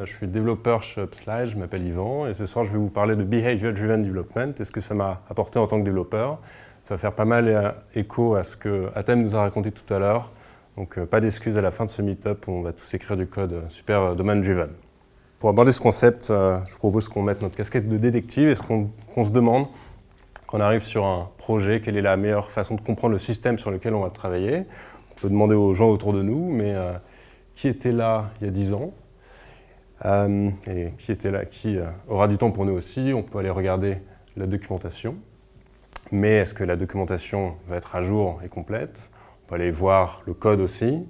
Je suis développeur chez Upslide, je m'appelle Yvan et ce soir je vais vous parler de Behavior Driven Development et ce que ça m'a apporté en tant que développeur. Ça va faire pas mal écho à ce que Atem nous a raconté tout à l'heure. Donc pas d'excuses à la fin de ce meet-up, on va tous écrire du code super domain driven. Pour aborder ce concept, je vous propose qu'on mette notre casquette de détective et qu'on se demande, quand on arrive sur un projet, quelle est la meilleure façon de comprendre le système sur lequel on va travailler. On peut demander aux gens autour de nous, mais qui était là il y a 10 ans et qui était là, qui aura du temps pour nous aussi. On peut aller regarder la documentation. Mais est-ce que la documentation va être à jour et complète? On peut aller voir le code aussi.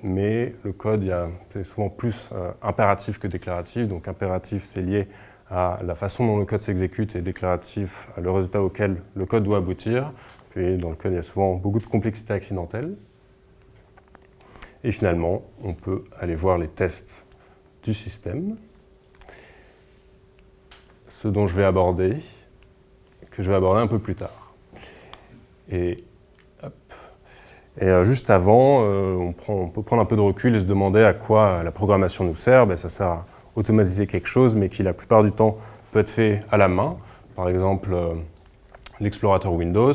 Mais le code, c'est souvent plus impératif que déclaratif. Donc impératif, c'est lié à la façon dont le code s'exécute et déclaratif, le résultat auquel le code doit aboutir. Puis dans le code, il y a souvent beaucoup de complexité accidentelle. Et finalement, on peut aller voir les tests du système, ce dont je vais aborder, que je vais aborder un peu plus tard. Et juste avant, on peut prendre un peu de recul et se demander à quoi la programmation nous sert. Ça sert à automatiser quelque chose, mais qui la plupart du temps peut être fait à la main. Par exemple, l'explorateur Windows.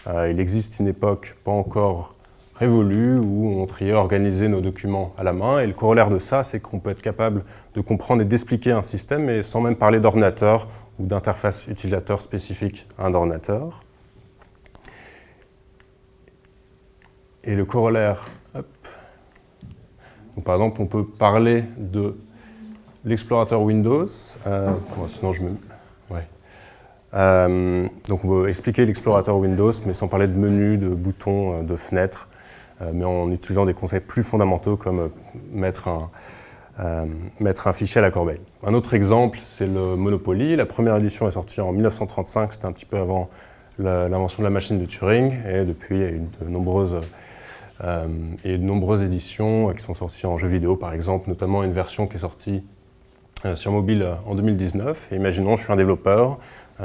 Il existe une époque pas encore révolue où on triait organiser nos documents à la main. Et le corollaire de ça, c'est qu'on peut être capable de comprendre et d'expliquer un système, mais sans même parler d'ordinateur ou d'interface utilisateur spécifique à un ordinateur. Et le corollaire, donc, par exemple, on peut parler de l'explorateur Windows. Sinon, je me... Ouais. Donc, on peut expliquer l'explorateur Windows, mais sans parler de menus, de boutons, de fenêtres, mais en utilisant des concepts plus fondamentaux comme mettre un fichier à la corbeille. Un autre exemple, c'est le Monopoly. La première édition est sortie en 1935, c'était un petit peu avant l'invention de la machine de Turing, et depuis, il y a eu de nombreuses éditions qui sont sorties en jeux vidéo, par exemple, notamment une version qui est sortie sur mobile en 2019. Et imaginons, je suis un développeur,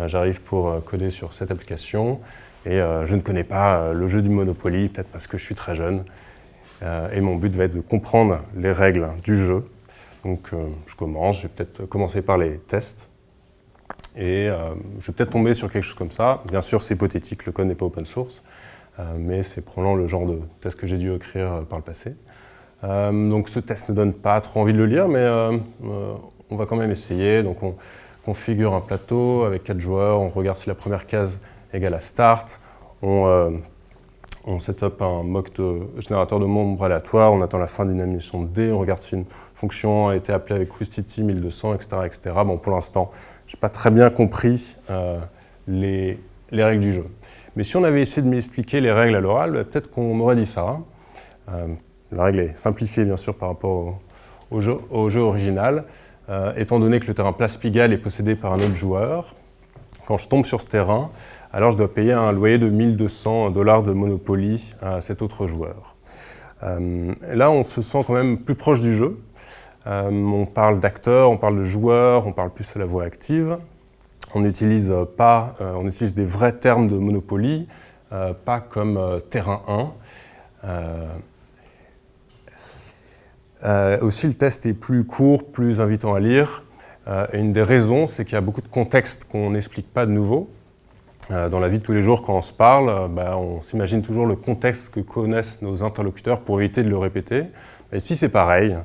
j'arrive pour coder sur cette application, et je ne connais pas le jeu du Monopoly, peut-être parce que je suis très jeune, et mon but va être de comprendre les règles du jeu. Donc je vais peut-être commencer par les tests, et je vais peut-être tomber sur quelque chose comme ça. Bien sûr, c'est hypothétique, le code n'est pas open source, mais c'est probablement le genre de test que j'ai dû écrire par le passé. Donc ce test ne donne pas trop envie de le lire, mais on va quand même essayer. Donc on configure un plateau avec 4 joueurs, on regarde si la première case égale à start, on set up un mock de générateur de nombres aléatoires, on attend la fin d'une animation de dés, on regarde si une fonction a été appelée avec Rustiti 1200, etc. etc. Bon, pour l'instant, je n'ai pas très bien compris les règles du jeu. Mais si on avait essayé de m'expliquer les règles à l'oral, peut-être qu'on m'aurait dit ça. La règle est simplifiée, bien sûr, par rapport au jeu original. Étant donné que le terrain Place Pigalle est possédé par un autre joueur, quand je tombe sur ce terrain, alors je dois payer un loyer de $1200 de Monopoly à cet autre joueur. Là, on se sent quand même plus proche du jeu. On parle d'acteurs, on parle de joueurs, on parle plus à la voix active. On utilise des vrais termes de Monopoly, pas comme terrain 1. Aussi, le test est plus court, plus invitant à lire. Et une des raisons, c'est qu'il y a beaucoup de contextes qu'on n'explique pas de nouveau. Dans la vie de tous les jours, quand on se parle, on s'imagine toujours le contexte que connaissent nos interlocuteurs pour éviter de le répéter. Et ici, c'est pareil.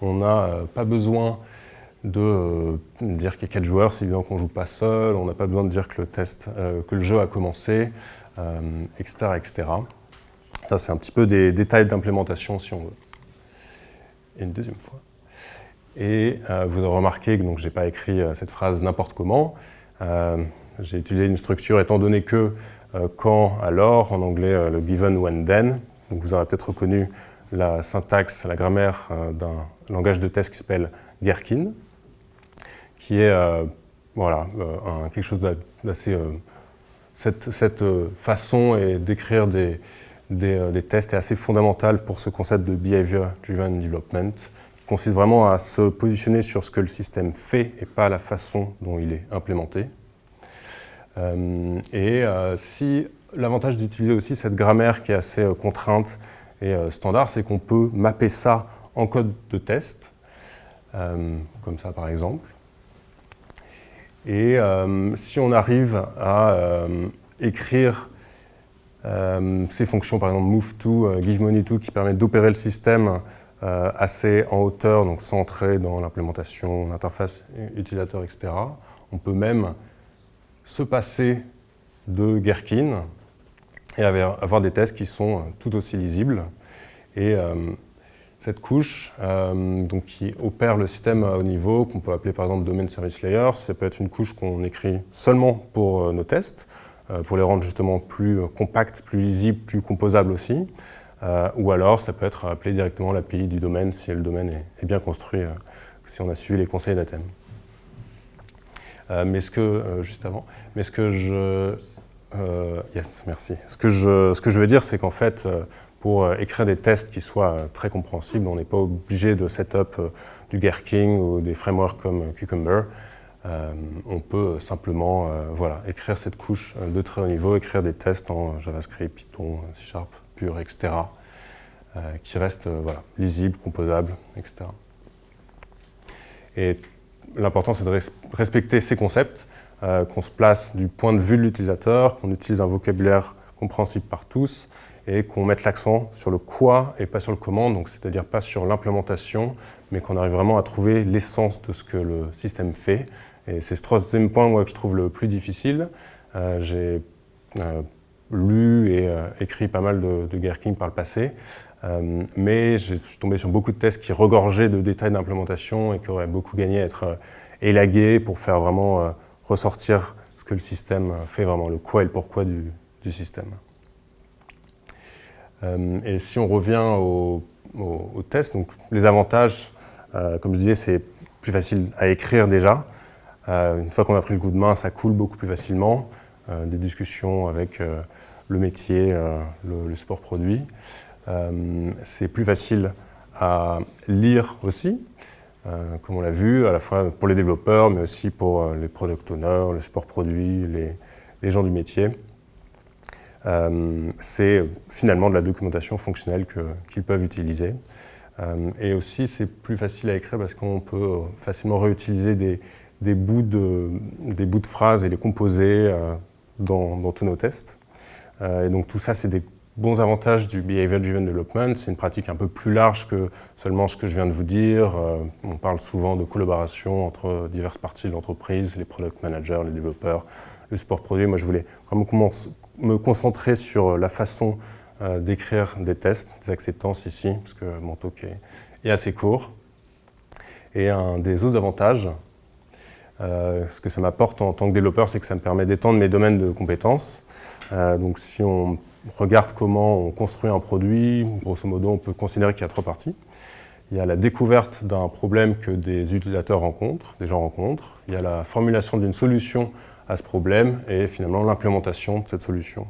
On n'a pas besoin de dire qu'il y a 4 joueurs, c'est évident qu'on ne joue pas seul. On n'a pas besoin de dire que le jeu a commencé, etc., etc. Ça, c'est un petit peu des détails d'implémentation, si on veut. Et une deuxième fois. Et vous aurez remarqué que je n'ai pas écrit cette phrase n'importe comment. J'ai utilisé une structure étant donné que, quand, alors, en anglais, le given, when, then. Donc vous aurez peut-être reconnu la syntaxe, la grammaire d'un langage de test qui s'appelle Gherkin, qui est quelque chose d'assez... Cette façon d'écrire des tests est assez fondamentale pour ce concept de Behavior Driven Development, qui consiste vraiment à se positionner sur ce que le système fait et pas la façon dont il est implémenté. Si l'avantage d'utiliser aussi cette grammaire qui est assez contrainte et standard, c'est qu'on peut mapper ça en code de test. comme ça par exemple. Et si on arrive à écrire ces fonctions, par exemple move_to, give_money_to, qui permettent d'opérer le système assez en hauteur, donc sans entrer dans l'implémentation, l'interface utilisateur, etc. On peut même se passer de Gherkin et avoir des tests qui sont tout aussi lisibles. Et cette couche donc, qui opère le système à haut niveau, qu'on peut appeler par exemple Domain Service Layer, ça peut être une couche qu'on écrit seulement pour nos tests, pour les rendre justement plus compacts, plus lisibles, plus composables aussi. Ou alors ça peut être appelé directement l'API du domaine si le domaine est bien construit, si on a suivi les conseils d'Athènes. Juste avant, mais ce que je... yes, merci. Ce que je veux dire, c'est qu'en fait, pour écrire des tests qui soient très compréhensibles, on n'est pas obligé de setup du Gherkin ou des frameworks comme Cucumber. On peut simplement voilà, écrire cette couche de très haut niveau, écrire des tests en JavaScript, Python, C#, pur, etc., qui restent voilà, lisibles, composables, etc. Et l'important, c'est de respecter ces concepts, qu'on se place du point de vue de l'utilisateur, qu'on utilise un vocabulaire compréhensible par tous, et qu'on mette l'accent sur le quoi et pas sur le comment, donc c'est-à-dire pas sur l'implémentation, mais qu'on arrive vraiment à trouver l'essence de ce que le système fait. Et c'est ce troisième point moi, que je trouve le plus difficile. J'ai lu et écrit pas mal de Gherkin par le passé, mais je suis tombé sur beaucoup de tests qui regorgeaient de détails d'implémentation et qui auraient beaucoup gagné à être élagués pour faire vraiment ressortir ce que le système fait vraiment, le quoi et le pourquoi du système. Et si on revient au test, donc les avantages, comme je disais, c'est plus facile à écrire déjà. Une fois qu'on a pris le coup de main, ça coule beaucoup plus facilement. Des discussions avec le métier, le support produit. C'est plus facile à lire aussi, comme on l'a vu, à la fois pour les développeurs, mais aussi pour les product owners, le support produit, les gens du métier. C'est finalement de la documentation fonctionnelle qu'ils peuvent utiliser. Et aussi, c'est plus facile à écrire parce qu'on peut facilement réutiliser des bouts de phrases et les composer dans tous nos tests. Et donc tout ça, c'est des bons avantages du Behavior Driven Development. C'est une pratique un peu plus large que seulement ce que je viens de vous dire. On parle souvent de collaboration entre diverses parties de l'entreprise, les product managers, les développeurs, le support produit. Moi, je voulais vraiment me concentrer sur la façon d'écrire des tests, des acceptances ici, parce que mon talk est assez court. Et un des autres avantages, ce que ça m'apporte en tant que développeur, c'est que ça me permet d'étendre mes domaines de compétences. Donc si on regarde comment on construit un produit, grosso modo, on peut considérer qu'il y a trois parties. Il y a la découverte d'un problème que des utilisateurs rencontrent, des gens rencontrent. Il y a la formulation d'une solution à ce problème et finalement l'implémentation de cette solution.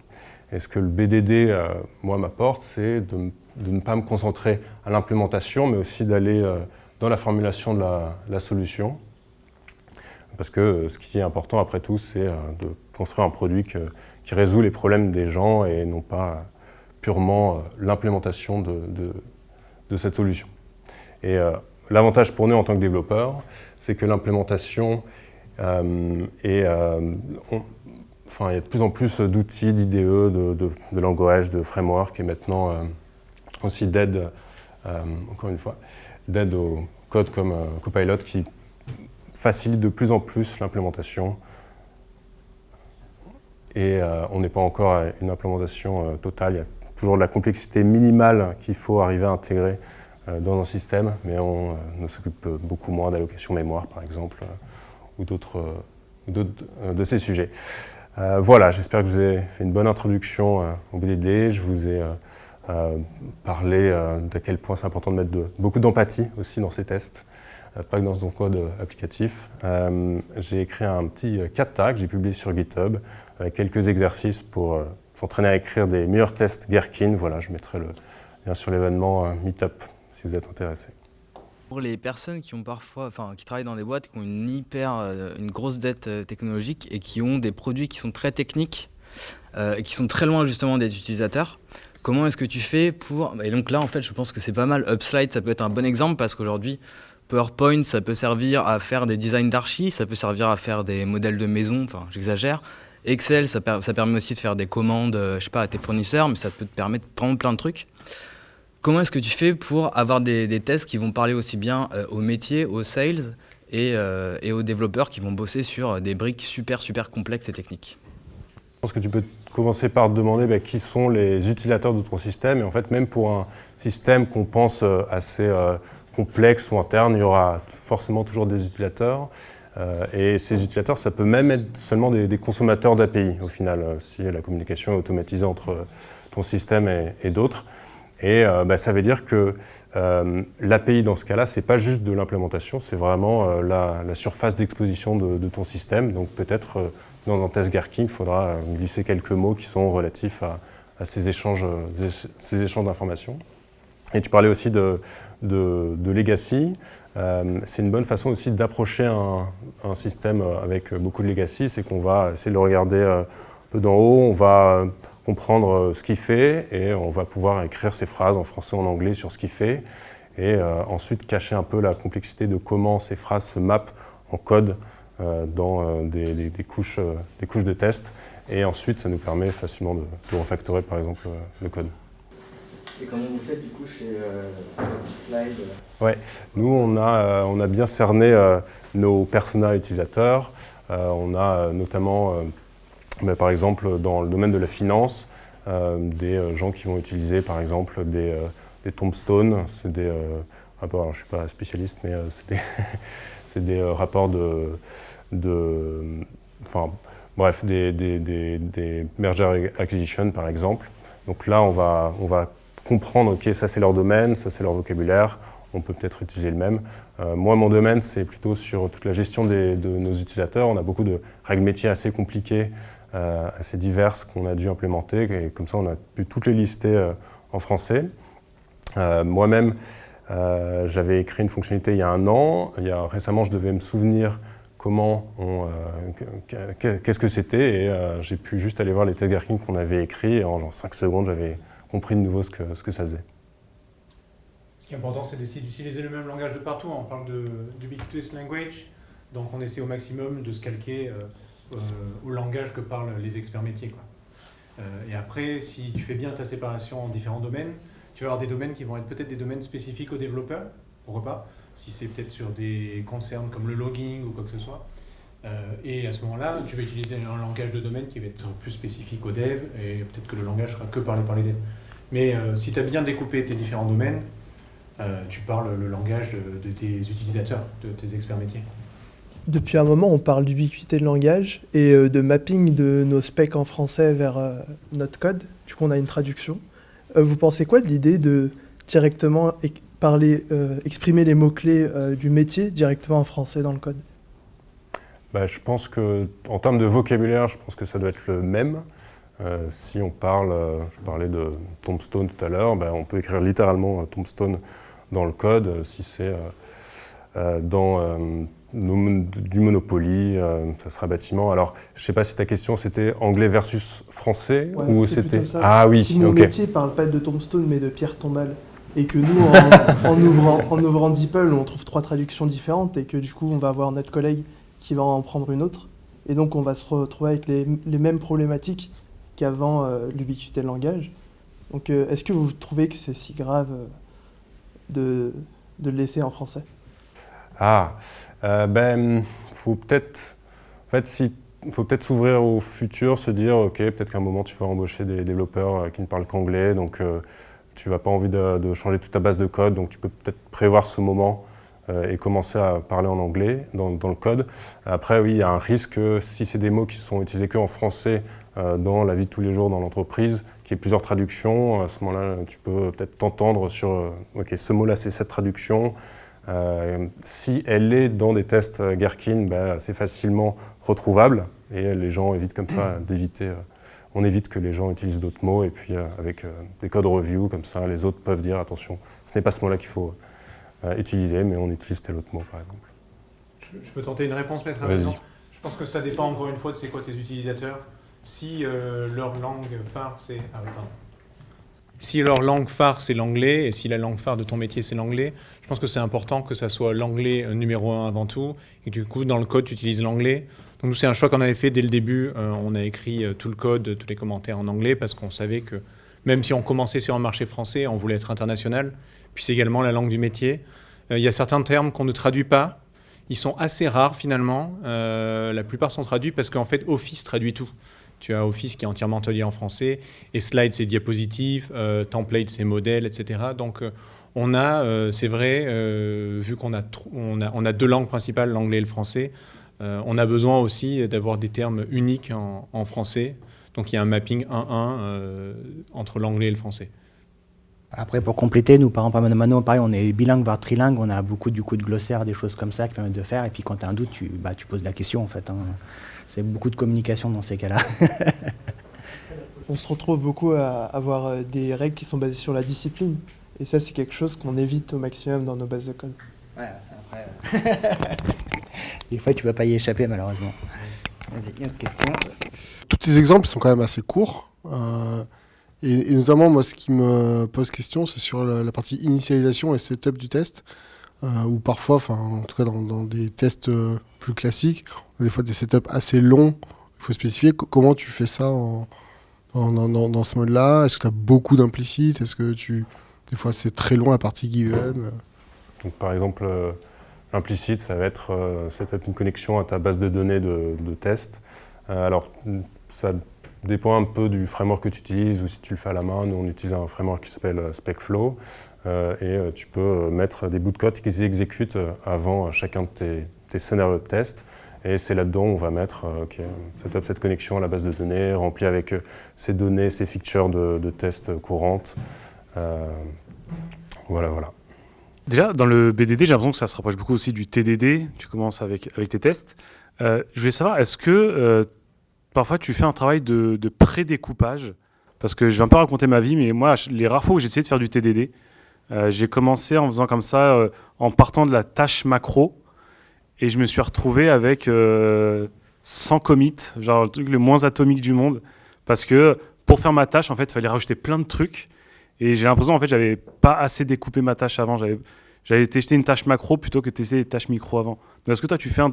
Et ce que le BDD, moi, m'apporte, c'est de ne pas me concentrer à l'implémentation, mais aussi d'aller dans la formulation de la solution. Parce que ce qui est important, après tout, c'est de construire un produit qui résout les problèmes des gens et non pas purement l'implémentation de cette solution. Et l'avantage pour nous en tant que développeurs, c'est que l'implémentation il y a de plus en plus d'outils, d'IDE, de langages, de frameworks et maintenant aussi d'aide, encore une fois, d'aide au code comme Copilot qui facilite de plus en plus l'implémentation. Et on n'est pas encore à une implémentation totale. Il y a toujours de la complexité minimale qu'il faut arriver à intégrer dans un système, mais on ne s'occupe beaucoup moins d'allocation mémoire, par exemple, ou d'autres de ces sujets. Voilà, j'espère que je vous ai fait une bonne introduction au BDD. Je vous ai parlé d'à quel point c'est important de mettre beaucoup d'empathie aussi dans ces tests, pas que dans son code applicatif. J'ai écrit un petit kata que j'ai publié sur GitHub avec quelques exercices pour s'entraîner à écrire des meilleurs tests Gherkin. Voilà, je mettrai le lien sur l'événement Meetup si vous êtes intéressé. Pour les personnes qui ont qui travaillent dans des boîtes qui ont une grosse dette technologique et qui ont des produits qui sont très techniques et qui sont très loin justement des utilisateurs, comment est-ce que tu fais pour... Et donc là, en fait, je pense que c'est pas mal. Upslide, ça peut être un bon exemple parce qu'aujourd'hui, PowerPoint, ça peut servir à faire des designs d'archi, ça peut servir à faire des modèles de maison, enfin j'exagère. Excel, ça permet aussi de faire des commandes, je sais pas, à tes fournisseurs, mais ça peut te permettre vraiment plein de trucs. Comment est-ce que tu fais pour avoir des tests qui vont parler aussi bien aux métiers, aux sales et aux développeurs qui vont bosser sur des briques super complexes et techniques? Je pense que tu peux commencer par te demander qui sont les utilisateurs de ton système. Et en fait, même pour un système qu'on pense assez complexe ou interne, il y aura forcément toujours des utilisateurs. Et ces utilisateurs, ça peut même être seulement des consommateurs d'API, au final, si la communication est automatisée entre ton système et d'autres. Et ça veut dire que l'API, dans ce cas-là, ce n'est pas juste de l'implémentation, c'est vraiment la surface d'exposition de ton système. Donc peut-être dans un test Gherkin, il faudra glisser quelques mots qui sont relatifs à ces échanges d'informations. Et tu parlais aussi de legacy. C'est une bonne façon aussi d'approcher un système avec beaucoup de legacy, c'est qu'on va essayer de le regarder un peu d'en haut, on va comprendre ce qu'il fait et on va pouvoir écrire ses phrases en français ou en anglais sur ce qu'il fait et ensuite cacher un peu la complexité de comment ces phrases se mappent en code dans des couches de test et ensuite ça nous permet facilement de refactorer par exemple le code. Et comment vous faites du coup chez Slide? Ouais, nous on a bien cerné nos personas utilisateurs. On a notamment, par exemple, dans le domaine de la finance, des gens qui vont utiliser par exemple des tombstones. C'est des rapports, alors je ne suis pas spécialiste, mais c'est des rapports des merger acquisition par exemple. Donc là, on va comprendre, ok, ça c'est leur domaine, ça c'est leur vocabulaire, on peut peut-être utiliser le même. Moi, mon domaine, c'est plutôt sur toute la gestion de nos utilisateurs. On a beaucoup de règles métiers assez compliquées, assez diverses qu'on a dû implémenter, et comme ça, on a pu toutes les lister en français. Moi-même, j'avais écrit une fonctionnalité il y a 1 an. Récemment, je devais me souvenir qu'est-ce que c'était, et j'ai pu juste aller voir les tests Gherkin qu'on avait écrits, et en genre 5 secondes, j'avais compris de nouveau ce que ça faisait. Ce qui est important, c'est d'essayer d'utiliser le même langage de partout. On parle d'ubiquitous language, donc on essaie au maximum de se calquer au langage que parlent les experts métiers, quoi. Et après, si tu fais bien ta séparation en différents domaines, tu vas avoir des domaines qui vont être peut-être des domaines spécifiques aux développeurs, pourquoi pas, si c'est peut-être sur des concerns comme le logging ou quoi que ce soit. Et à ce moment-là, tu vas utiliser un langage de domaine qui va être plus spécifique aux devs, et peut-être que le langage sera que parlé par les devs. Mais si tu as bien découpé tes différents domaines, tu parles le langage de tes utilisateurs, de tes experts métiers. Depuis un moment, on parle d'ubiquité de langage et de mapping de nos specs en français vers notre code. Du coup, on a une traduction. Vous pensez quoi de l'idée de directement exprimer les mots-clés du métier directement en français dans le code? Je pense qu'en termes de vocabulaire, je pense que ça doit être le même. Si on parle, je parlais de tombstone tout à l'heure, on peut écrire littéralement tombstone dans le code. Si c'est du Monopoly, ça sera bâtiment. Alors, je ne sais pas si ta question c'était anglais versus français, ouais, ou c'était... Ça. Ah oui, si mon okay. métier ne parle pas de tombstone mais de pierre tombale, et que nous, en ouvrant DeepL, on trouve 3 traductions différentes, et que du coup, on va avoir notre collègue qui va en prendre une autre, et donc on va se retrouver avec les mêmes problématiques qu'avant l'ubiquité de langage. Donc, est-ce que vous trouvez que c'est si grave de le laisser en français? Faut peut-être s'ouvrir au futur, se dire ok, peut-être qu'à un moment tu vas embaucher des développeurs qui ne parlent qu'anglais, donc tu n'as pas envie de changer toute ta base de code, donc tu peux peut-être prévoir ce moment et commencer à parler en anglais dans le code. Après, oui, il y a un risque si c'est des mots qui sont utilisés qu'en français dans la vie de tous les jours dans l'entreprise, qu'il y ait plusieurs traductions. À ce moment-là, tu peux peut-être t'entendre sur ok, ce mot-là, c'est cette traduction. Si elle est dans des tests Gherkin, c'est facilement retrouvable, et les gens évitent comme ça d'éviter. On évite que les gens utilisent d'autres mots, et puis avec des codes review comme ça, les autres peuvent dire attention, ce n'est pas ce mot-là qu'il faut utiliser, mais on utilise tel autre mot par exemple. Je peux tenter une réponse, maître à raison. Je pense que ça dépend encore une fois de c'est quoi tes utilisateurs. Si leur langue phare c'est... si leur langue phare c'est l'anglais, et si la langue phare de ton métier c'est l'anglais, je pense que c'est important que ça soit l'anglais numéro 1 avant tout, et du coup dans le code tu utilises l'anglais. Donc c'est un choix qu'on avait fait dès le début, on a écrit tout le code, tous les commentaires en anglais, parce qu'on savait que même si on commençait sur un marché français, on voulait être international, puis c'est également la langue du métier. Il y a certains termes qu'on ne traduit pas, ils sont assez rares finalement, la plupart sont traduits parce qu'en fait Office traduit tout. Tu as Office qui est entièrement traduit en français, et Slide c'est diapositive, Template c'est modèle, etc. Donc on a, c'est vrai, vu qu'on a, on a deux langues principales, l'anglais et le français, on a besoin aussi d'avoir des termes uniques en français. Donc il y a un mapping 1-1 entre l'anglais et le français. Après, pour compléter, nous, par exemple, à Mano, pareil, on est bilingue, voire trilingue, on a beaucoup du coup de glossaires, des choses comme ça qui permettent de faire. Et puis quand tu as un doute, tu poses la question en fait. Hein. C'est beaucoup de communication dans ces cas-là. On se retrouve beaucoup à avoir des règles qui sont basées sur la discipline. Et ça, c'est quelque chose qu'on évite au maximum dans nos bases de code. Ouais, c'est après. Des fois, tu ne vas pas y échapper, malheureusement. Vas-y, une autre question. Tous ces exemples sont quand même assez courts. Et notamment, moi, ce qui me pose question, c'est sur la partie initialisation et setup du test. Où parfois, en tout cas dans des tests plus classiques, on a des fois des setups assez longs. Il faut spécifier comment tu fais ça dans ce mode-là. Est-ce que tu as beaucoup d'implicites? Est-ce que des fois c'est très long la partie given? Donc, par exemple, l'implicite, ça va être setup une connexion à ta base de données de test. Alors, ça dépend un peu du framework que tu utilises ou si tu le fais à la main. Nous, on utilise un framework qui s'appelle SpecFlow et tu peux mettre des bouts de code qui s'exécutent avant chacun de tes scénarios de test. Et c'est là-dedans où on va mettre setup cette connexion à la base de données, remplie avec ces données, ces features de tests courantes. Voilà. Déjà, dans le BDD, j'ai l'impression que ça se rapproche beaucoup aussi du TDD. Tu commences avec tes tests. Je voulais savoir, est-ce que parfois tu fais un travail de pré-découpage? Parce que je vais un peu raconter ma vie, mais moi, les rares fois où j'ai essayé de faire du TDD, j'ai commencé en faisant comme ça, en partant de la tâche macro, et je me suis retrouvé avec 100 commits, genre le truc le moins atomique du monde, parce que pour faire ma tâche, en fait, il fallait rajouter plein de trucs, et j'ai l'impression, en fait, j'avais pas assez découpé ma tâche avant. J'avais testé une tâche macro plutôt que tester des tâches micro avant. Donc, est-ce que toi, tu fais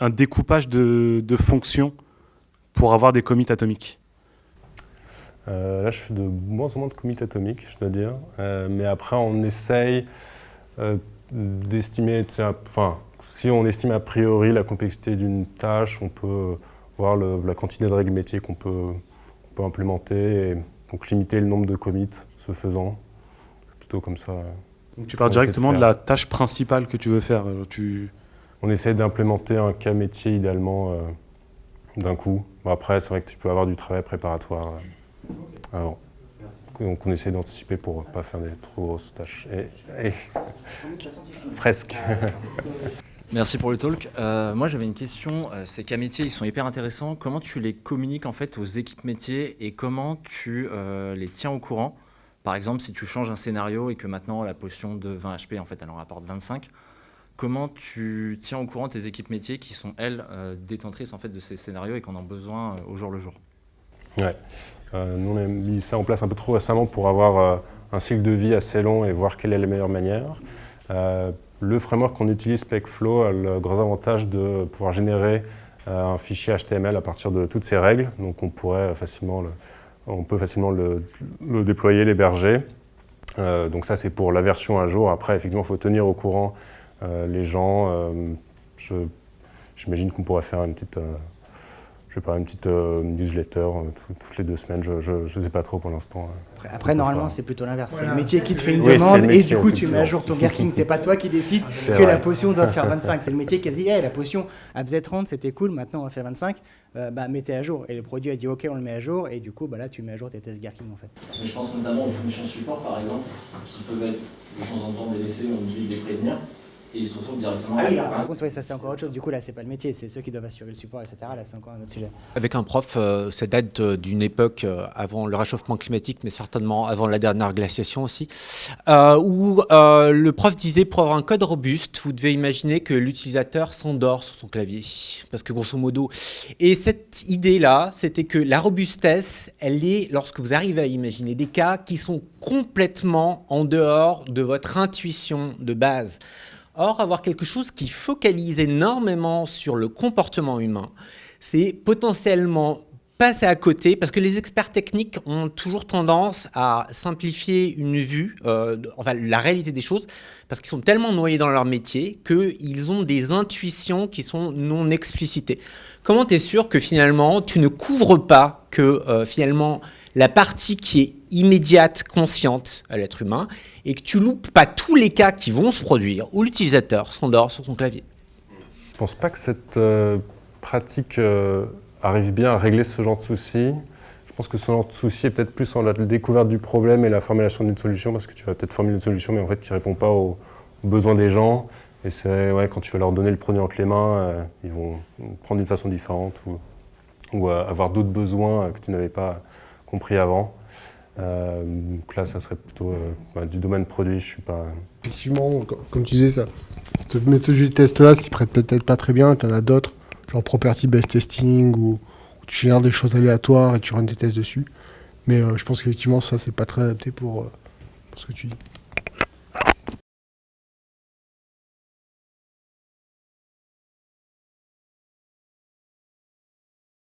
un découpage de fonctions pour avoir des commits atomiques? Là, je fais de moins en moins de commits atomiques, je dois dire. Mais après, on essaye d'estimer, si on estime a priori la complexité d'une tâche, on peut voir la quantité de règles métiers qu'on peut implémenter et donc limiter le nombre de commits, ce faisant. Plutôt comme ça. Donc tu pars directement de la tâche principale que tu veux faire. On essaie d'implémenter un cas métier idéalement d'un coup. Bon, après, c'est vrai que tu peux avoir du travail préparatoire avant. Donc on essaie d'anticiper pour ne pas faire des trop grosses tâches. Presque. Merci pour le talk. Moi j'avais une question, ces cas métiers ils sont hyper intéressants. Comment tu les communiques en fait aux équipes métiers et comment tu les tiens au courant? Par exemple si tu changes un scénario et que maintenant la potion de 20 HP en fait elle en rapporte 25, comment tu tiens au courant tes équipes métiers qui sont elles détentrices en fait de ces scénarios et qui en ont besoin au jour le jour? Ouais. Nous on a mis ça en place un peu trop récemment pour avoir un cycle de vie assez long et voir quelle est la meilleure manière. Le framework qu'on utilise, SpecFlow, a le gros avantage de pouvoir générer un fichier HTML à partir de toutes ces règles. Donc on peut facilement le déployer, l'héberger. Donc ça c'est pour la version à jour. Après effectivement il faut tenir au courant les gens. J'imagine qu'on pourrait faire une petite newsletter toutes les 2 semaines. Je ne sais pas trop pour l'instant. Après normalement, c'est plutôt l'inverse. C'est le métier qui te fait une demande et du coup, tu mets à jour ton Gherkin. C'est pas toi qui décide que la potion doit faire 25. C'est le métier qui a dit hey, la potion, elle faisait 30, c'était cool, maintenant on va faire 25. Mettez à jour. Et le produit a dit OK, on le met à jour. Et du coup, là, tu mets à jour tes tests Gherkin en fait. Je pense notamment aux fonctions support par exemple, qui peuvent être de temps en temps délaissées, on oublie de les prévenir. et ils se retrouvent directement. Ah oui, par contre, ouais, ça c'est encore autre chose. Du coup, là, c'est pas le métier, c'est ceux qui doivent assurer le support, etc. Là, c'est encore un autre sujet. Avec un prof, ça date d'une époque avant le réchauffement climatique, mais certainement avant la dernière glaciation aussi, où le prof disait, pour avoir un code robuste, vous devez imaginer que l'utilisateur s'endort sur son clavier. Parce que grosso modo... Et cette idée-là, c'était que la robustesse, elle est lorsque vous arrivez à imaginer des cas qui sont complètement en dehors de votre intuition de base. Or, avoir quelque chose qui focalise énormément sur le comportement humain, c'est potentiellement passer à côté, parce que les experts techniques ont toujours tendance à simplifier une vue, la réalité des choses, parce qu'ils sont tellement noyés dans leur métier qu'ils ont des intuitions qui sont non explicitées. Comment tu es sûr que finalement, tu ne couvres pas que finalement la partie qui est immédiate, consciente à l'être humain, et que tu loupes pas tous les cas qui vont se produire où l'utilisateur s'endort sur son clavier? Je pense pas que cette pratique arrive bien à régler ce genre de soucis. Je pense que ce genre de souci est peut-être plus en la découverte du problème et la formulation d'une solution, parce que tu vas peut-être formuler une solution, mais en fait qui ne répond pas aux besoins des gens. Et c'est quand tu vas leur donner le produit entre les mains, ils vont prendre d'une façon différente ou avoir d'autres besoins que tu n'avais pas compris avant. Donc là, ça serait plutôt du domaine produit. Je suis pas. Effectivement, comme tu disais, cette méthodologie de test-là s'y prête peut-être pas très bien. Tu en as d'autres, genre property-based testing, où tu génères des choses aléatoires et tu rends des tests dessus. Mais je pense qu'effectivement, ça, c'est pas très adapté pour ce que tu dis.